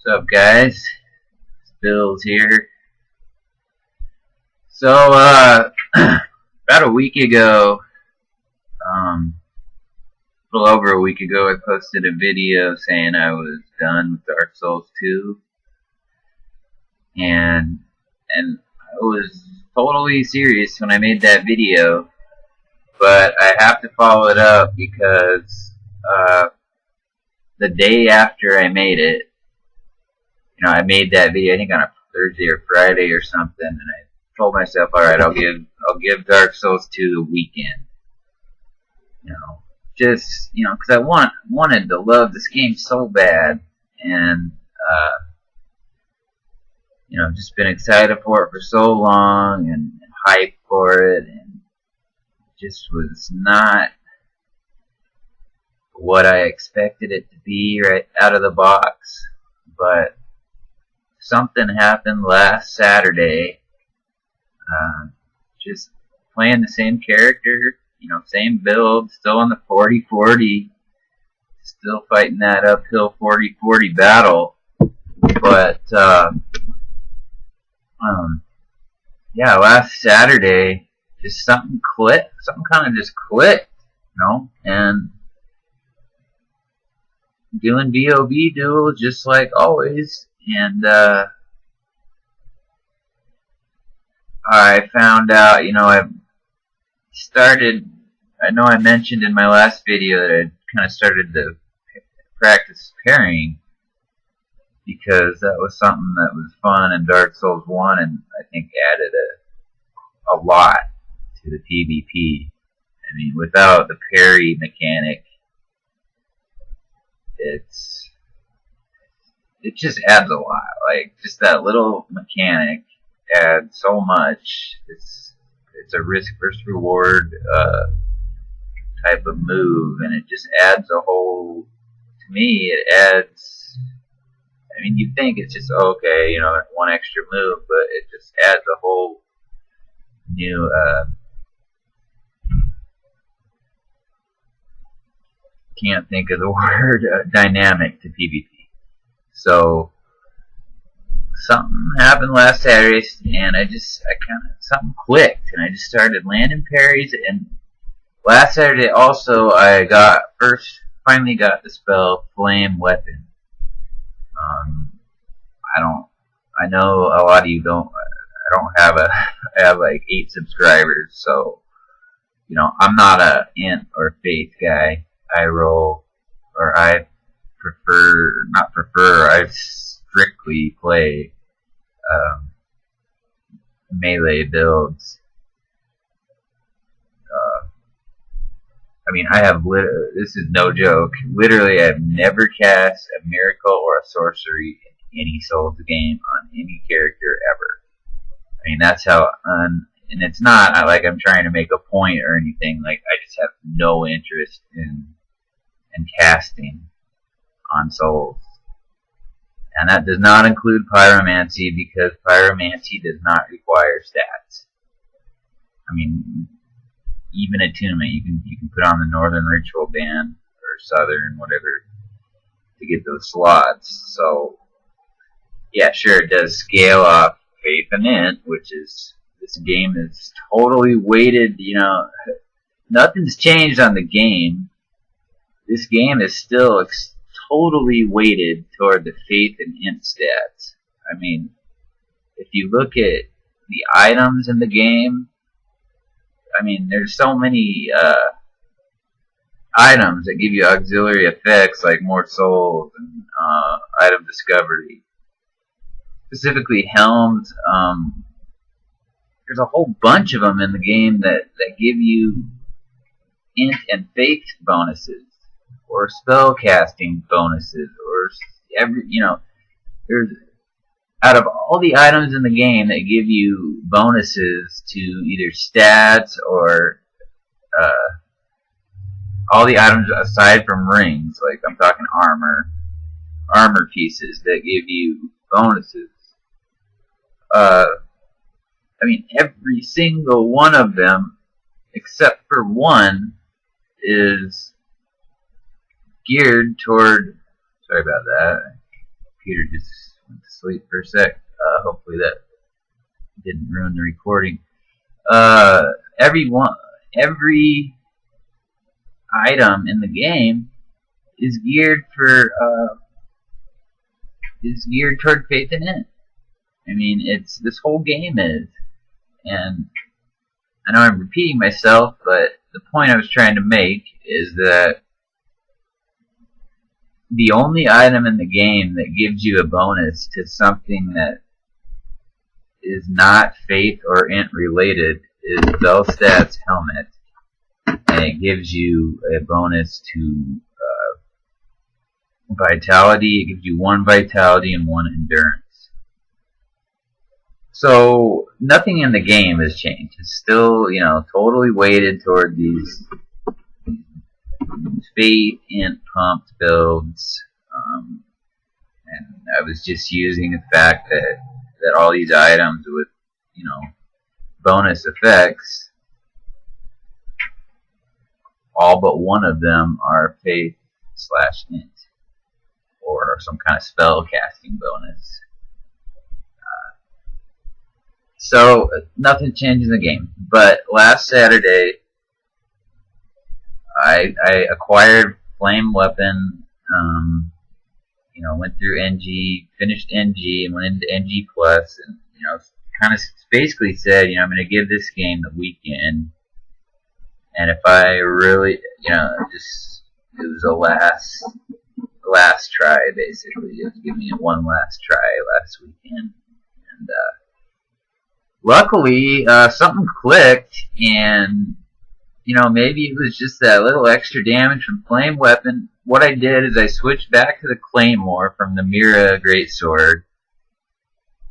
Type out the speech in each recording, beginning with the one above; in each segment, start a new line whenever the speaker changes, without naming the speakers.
What's up, guys? Bill's here. So, about a week ago, a little over a week ago, I posted a video saying I was done with Dark Souls 2, and I was totally serious when I made that video, but I have to follow it up because the day after I made it, I made that video I think on a Thursday or Friday or something, and I told myself, all right, I'll give Dark Souls 2 the weekend. Just because I wanted to love this game so bad, and just been excited for it for so long and hyped for it, and just was not what I expected it to be right out of the box. But something happened last Saturday. Just playing the same character, same build, still on the 40-40, still fighting that uphill 40-40 battle. But last Saturday, just something clicked. Something kind of just clicked, and doing VOB duels just like always, and I found out, I know I mentioned in my last video that I kind of started to practice parrying because that was something that was fun in Dark Souls 1 and I think added a lot to the PvP. I mean, without the parry mechanic, it just adds a lot. Like, just that little mechanic adds so much. It's a risk versus reward type of move, and it just adds a whole. To me, it adds. I mean, you think it's just okay, one extra move, but it just adds a whole new. Can't think of the word dynamic to PvP. So something happened last Saturday, and something clicked, and I just started landing parries. And last Saturday also, I finally got the spell Flame Weapon. I know a lot of you don't. I don't have I have like 8 subscribers, so I'm not a int or faith guy. I strictly play melee builds. I have this is no joke. Literally, I've never cast a miracle or a sorcery in any Souls game on any character ever. That's how. And it's not like I'm trying to make a point or anything. Like, I just have no interest in casting on Souls. And that does not include Pyromancy, because Pyromancy does not require stats. Even attunement, you can put on the Northern Ritual Band, or Southern, whatever, to get those slots. So, yeah, sure, it does scale up Faith and Int, which is, this game is totally weighted, nothing's changed on the game. This game is still totally weighted toward the Faith and Int stats. If you look at the items in the game, there's so many items that give you auxiliary effects like more souls and item discovery. Specifically helms, there's a whole bunch of them in the game that give you Int and Faith bonuses, or spell casting bonuses, or there's, out of all the items in the game that give you bonuses to either stats or all the items aside from rings, like I'm talking armor pieces that give you bonuses. Every single one of them, except for one, is geared toward. Sorry about that. computer just went to sleep for a sec. Hopefully that didn't ruin the recording. Every item in the game is geared toward faith in it. I mean, this whole game is, and I know I'm repeating myself, but the point I was trying to make is that the only item in the game that gives you a bonus to something that is not faith or int related is Velstat's helmet, and it gives you a bonus to vitality. It gives you 1 vitality and 1 endurance. So nothing in the game has changed. It's still, totally weighted toward these faith int pumped builds, and I was just using the fact that all these items with bonus effects, all but one of them are faith/int or some kind of spell casting bonus. So nothing changes in the game. But last Saturday, I acquired Flame Weapon. Went through NG, finished NG, and went into NG Plus, and kind of basically said, I'm going to give this game the weekend, and if I really, it was a last try, basically. It was giving me one last try last weekend, and luckily something clicked, and maybe it was just that little extra damage from Flame Weapon. What I did is I switched back to the Claymore from the Mira Greatsword,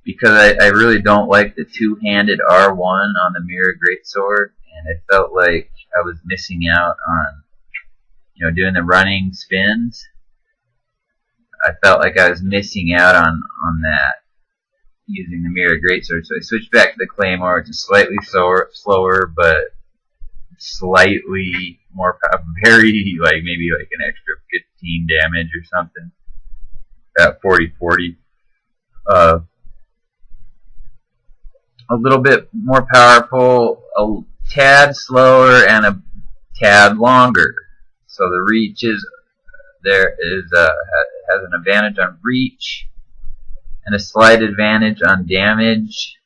because I really don't like the two-handed R1 on the Mira Greatsword, and I felt like I was missing out on, doing the running spins. I felt like I was missing out on that using the Mira Greatsword, so I switched back to the Claymore, which is slightly slower, but slightly more, maybe an extra 15 damage or something at 40-40. A little bit more powerful, a tad slower, and a tad longer. So the reach has an advantage on reach and a slight advantage on damage.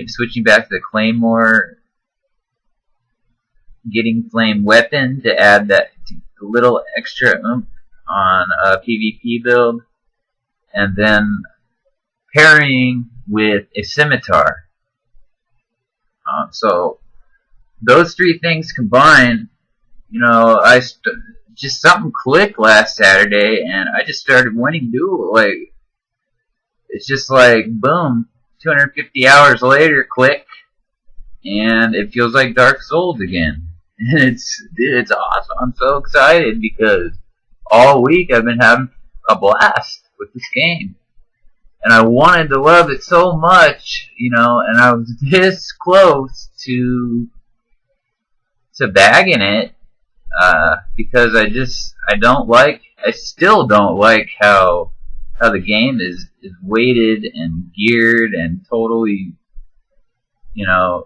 Switching back to the Claymore, getting Flame Weapon to add that little extra oomph on a PvP build, and then parrying with a scimitar. So those three things combined, just something clicked last Saturday, and I just started winning duel. It's just like boom, 250 hours later, click, and it feels like Dark Souls again. And it's awesome. I'm so excited because all week I've been having a blast with this game. And I wanted to love it so much, and I was this close to bagging it, because I still don't like how the game is weighted and geared and totally, it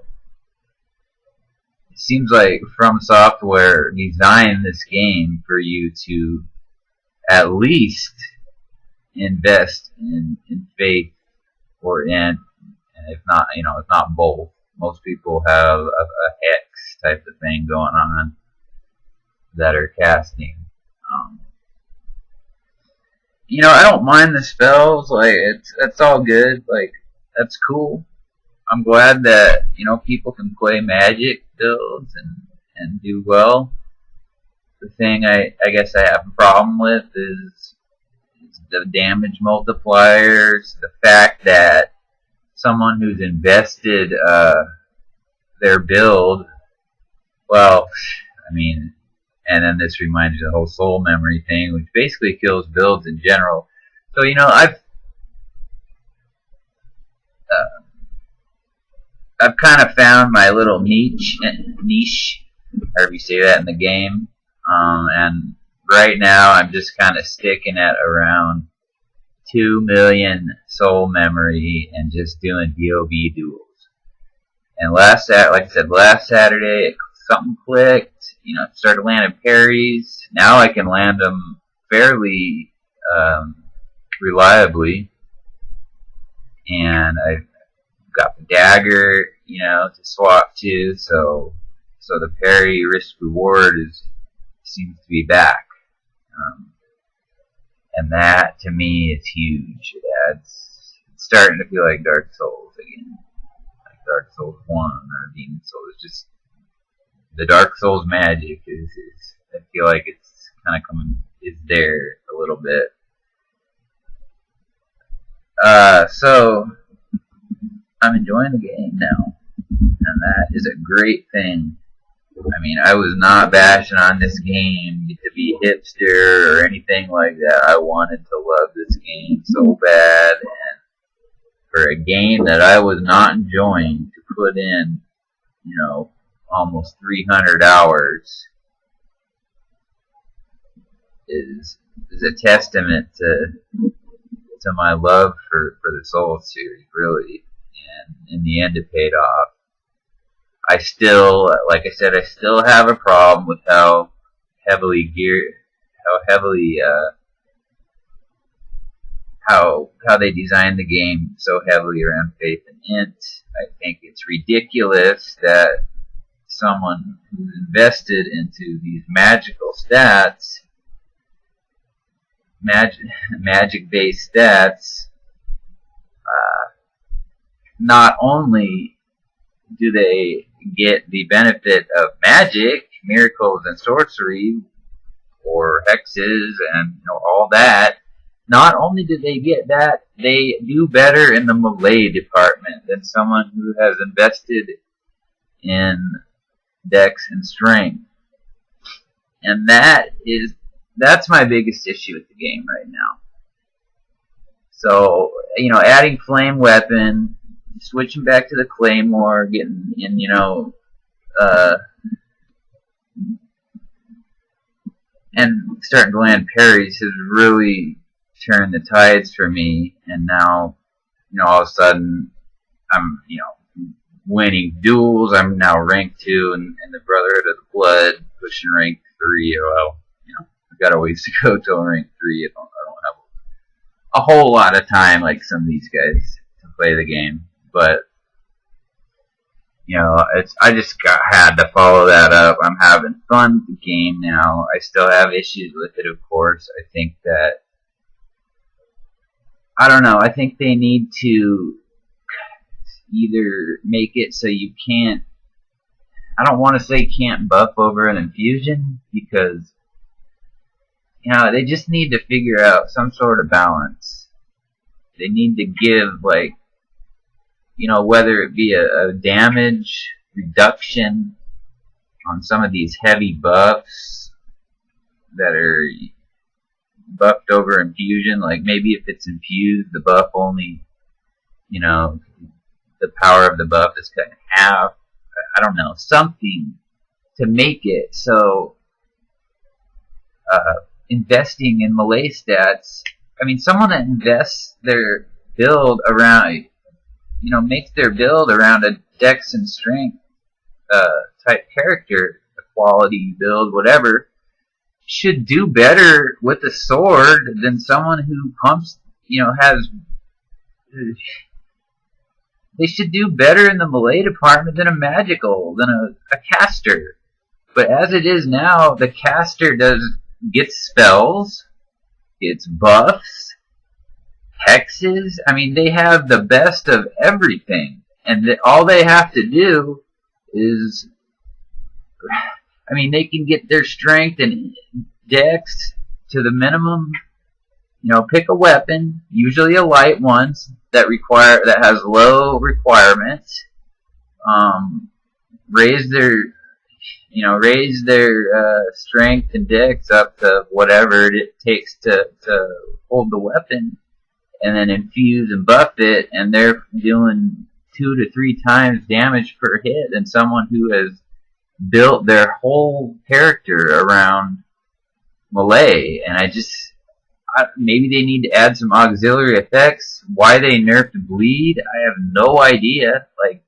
seems like From Software designed this game for you to at least invest in faith or int, and if not both. Most people have a hex type of thing going on that are casting. I don't mind the spells. That's all good. That's cool. I'm glad that people can play magic builds and do well. The thing I guess I have a problem with is the damage multipliers, the fact that someone who's invested their build, and then this reminds you of the whole soul memory thing, which basically kills builds in general. So I've kind of found my little niche, however you say that in the game, and right now I'm just kind of sticking at around 2 million soul memory and just doing DOB duels. And like I said, last Saturday, something clicked. Started landing parries. Now I can land them fairly reliably. And I've got the dagger, to swap to. So the parry risk reward seems to be back. And that, to me, is huge. It's starting to feel like Dark Souls again. Like Dark Souls 1 or Demon Souls. It's just the Dark Souls magic is I feel like it's kind of is there a little bit. So I'm enjoying the game now, and that is a great thing. I mean, I was not bashing on this game to be hipster or anything like that. I wanted to love this game so bad, and for a game that I was not enjoying to put in, almost 300 hours is a testament to my love for the Souls series, really. And in the end, it paid off. I still, like I said, I still have a problem with how heavily how they designed the game so heavily around faith and int. I think it's ridiculous that someone who's invested into these magical stats, magic-based stats, not only do they get the benefit of magic, miracles, and sorcery, or hexes, and all that. Not only do they get that, they do better in the melee department than someone who has invested in dex and strength. And that's my biggest issue with the game right now. So, adding flame weapon, switching back to the claymore, getting in, and starting to land parries has really turned the tides for me. And now, all of a sudden, I'm, winning duels. I'm now rank 2 in the Brotherhood of the Blood, pushing rank 3. Well, I've got a ways to go till rank 3. I don't have a whole lot of time like some of these guys to play the game. But I just had to follow that up. I'm having fun with the game now. I still have issues with it, of course. I think that I don't know. I think they need to either make it so you can't. I don't want to say can't buff over an infusion because they just need to figure out some sort of balance. They need to give whether it be a damage reduction on some of these heavy buffs that are buffed over infusion, like maybe if it's infused, the buff only, the power of the buff is cut in half. I don't know, something to make it so investing in melee stats, someone that invests their build around, makes their build around a dex and strength type character, a quality build, whatever, should do better with a sword than someone who pumps, they should do better in the melee department than a caster. But as it is now, the caster gets spells, gets buffs, hexes. They have the best of everything, and all they have to do is, they can get their strength and dex to the minimum. Pick a weapon, usually a light one that has low requirements. Raise their strength and dex up to whatever it takes to hold the weapon, and then infuse and buff it, and they're doing 2 to 3 times damage per hit than someone who has built their whole character around melee, and maybe they need to add some auxiliary effects. Why they nerfed bleed, I have no idea. Like,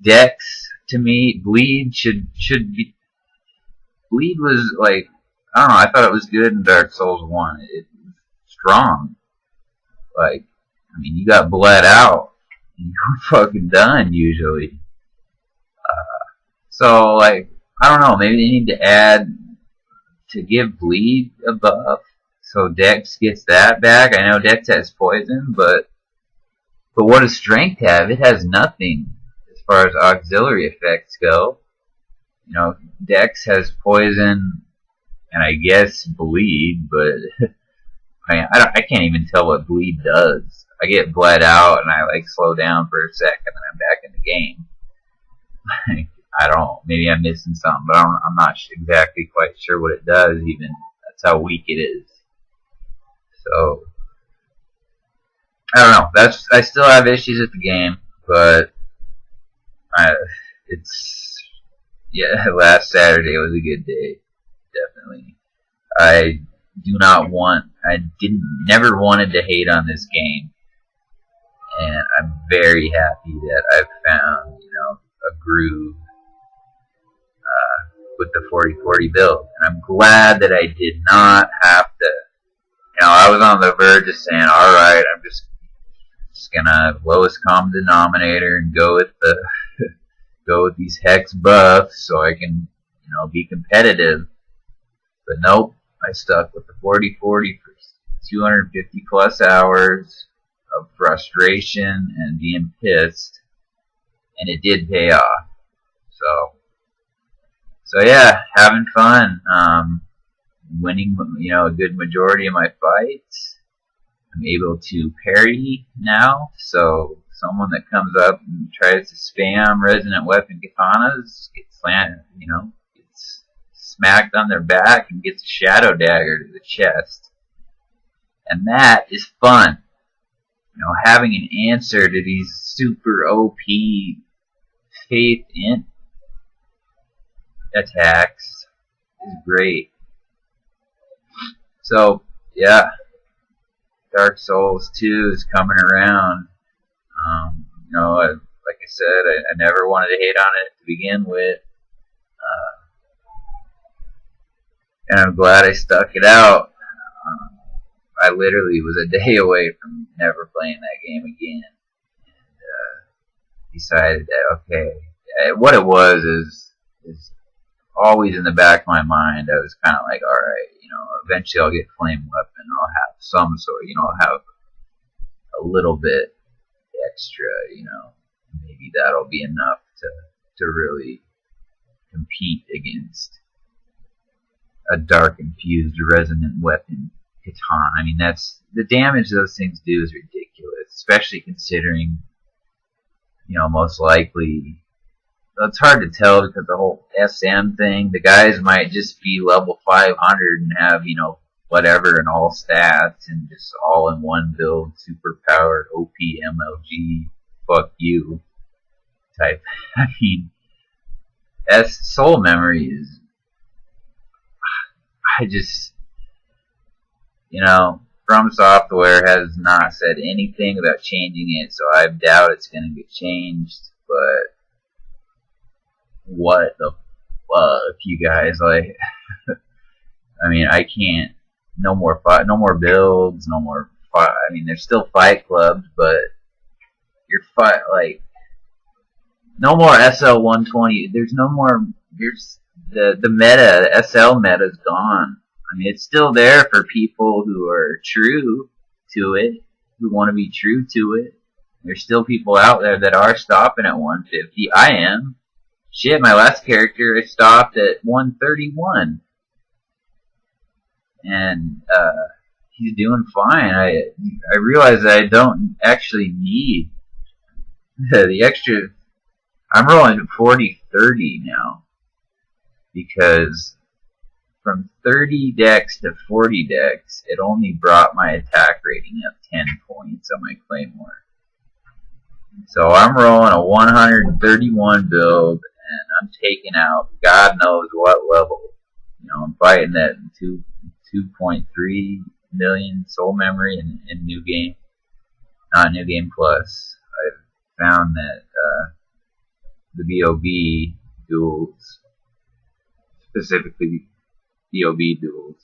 Dex, to me, bleed should be. Bleed was like, I don't know, I thought it was good in Dark Souls 1. It was strong. Like, I mean, you got bled out, and you were fucking done usually. So, like, I don't know, maybe they need to add to give bleed a buff. So Dex gets that back. I know Dex has poison, but what does strength have? It has nothing as far as auxiliary effects go. You know, Dex has poison and I guess bleed, but I mean, I can't even tell what bleed does. I get bled out and I like slow down for a second and then I'm back in the game. I don't. Maybe I'm missing something, but I'm not exactly quite sure what it does. Even that's how weak it is. So I don't know. I still have issues with the game, but last Saturday was a good day, definitely. I never wanted to hate on this game, and I'm very happy that I've found, a groove with the 40-40 build, and I'm glad that I did not have to. I was on the verge of saying, all right, I'm just gonna lowest common denominator and go with these hex buffs so I can, be competitive. But nope, I stuck with the 40-40 for 250 plus hours of frustration and being pissed, and it did pay off. So yeah, having fun. Winning, a good majority of my fights. I'm able to parry now, so someone that comes up and tries to spam resonant weapon katanas gets smacked on their back and gets a shadow dagger to the chest. And that is fun. Having an answer to these super OP faith int attacks is great. So, yeah, Dark Souls 2 is coming around. Like I said, I never wanted to hate on it to begin with. And I'm glad I stuck it out. I literally was a day away from never playing that game again. And decided that, okay, what it was is always in the back of my mind. I was kind of like, all right, eventually I'll get flame weapon. I'll have some sort, I'll have a little bit extra, maybe that'll be enough to really compete against a dark infused resonant weapon katana. I mean, that's the damage those things do is ridiculous, especially considering, most likely. It's hard to tell because the whole SM thing, the guys might just be level 500 and have, whatever in all stats and just all in one build, super powered OP MLG, fuck you type. I mean, Soul Memory is, From Software has not said anything about changing it, so I doubt it's going to get changed, but what the fuck, you guys, like, I mean, I can't, no more builds, no more fight, I mean, there's still fight clubs, but no more SL120, there's no more, the meta, the SL meta's gone. I mean, it's still there for people who are true to it, who want to be true to it. There's still people out there that are stopping at 150. I am. Shit, my last character, I stopped at 131. And, he's doing fine. I realize that I don't actually need the extra. I'm rolling 40-30 now. Because from 30 dex to 40 dex, it only brought my attack rating up 10 points on my Claymore. So I'm rolling a 131 build, and I'm taking out God knows what level. I'm fighting that 2.3 million soul memory in New Game, not New Game Plus. I've found that the BOB duels, specifically BOB duels,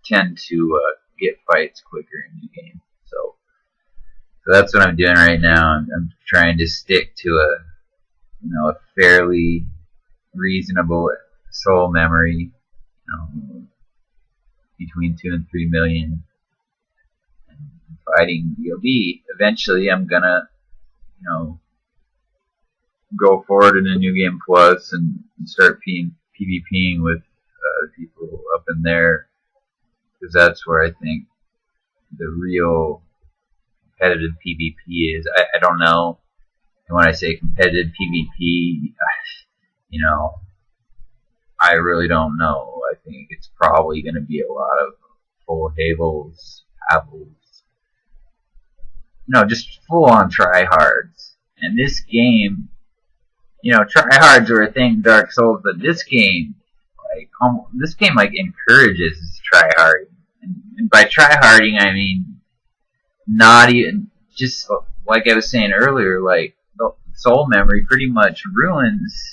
tend to get fights quicker in New Game. So that's what I'm doing right now. I'm trying to stick to a fairly reasonable soul memory, between 2 and 3 million, and fighting BOB. Eventually, I'm gonna, go forward in a New Game Plus and start PvPing with people up in there, because that's where I think the real competitive PvP is. I don't know. And when I say competitive PvP, I really don't know. I think it's probably going to be a lot of full Havels, just full-on tryhards. And this game, tryhards are a thing in Dark Souls, but this game, encourages tryharding. And by tryharding, I mean not even, just like I was saying earlier, like the soul memory pretty much ruins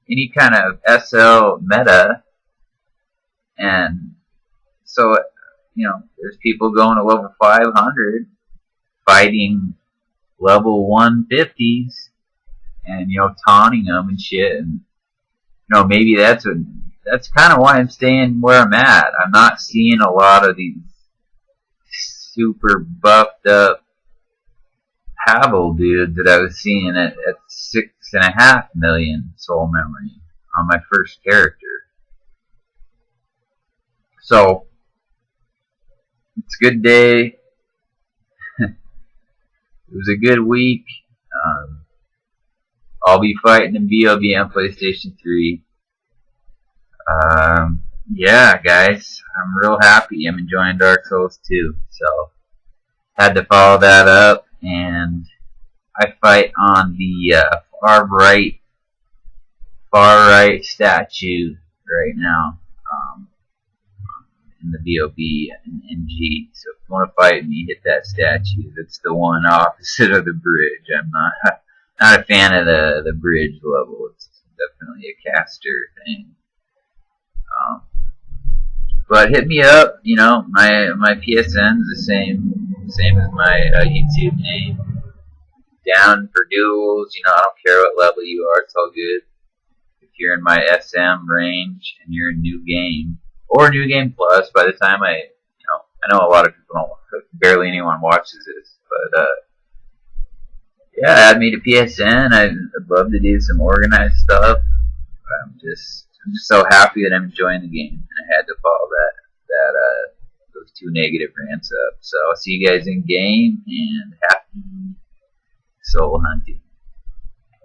any kind of SL meta. And so, there's people going to level 500 fighting level 150s and, taunting them and shit. And, maybe that's kind of why I'm staying where I'm at. I'm not seeing a lot of these super buffed up Havel dudes that I was seeing at 6.5 million soul memory on my first character. So it's a good day. It was a good week. I'll be fighting in BOB on PlayStation 3. Yeah, guys, I'm real happy. I'm enjoying Dark Souls 2, so had to follow that up. And I fight on the far right statue right now, in the BOB and NG. So if you want to fight me, hit that statue. That's the one opposite of the bridge. I'm not a fan of the bridge level. It's definitely a caster thing. But hit me up. My PSN is the same as my YouTube name. Down for duels. I don't care what level you are. It's all good. If you're in my SM range and you're in New Game or New Game Plus, by the time I know a lot of people don't, barely anyone watches this, but yeah, add me to PSN. I'd love to do some organized stuff. I'm just so happy that I'm enjoying the game, and I had to follow those 2 negative rants up. So I'll see you guys in game, and happy soul hunting.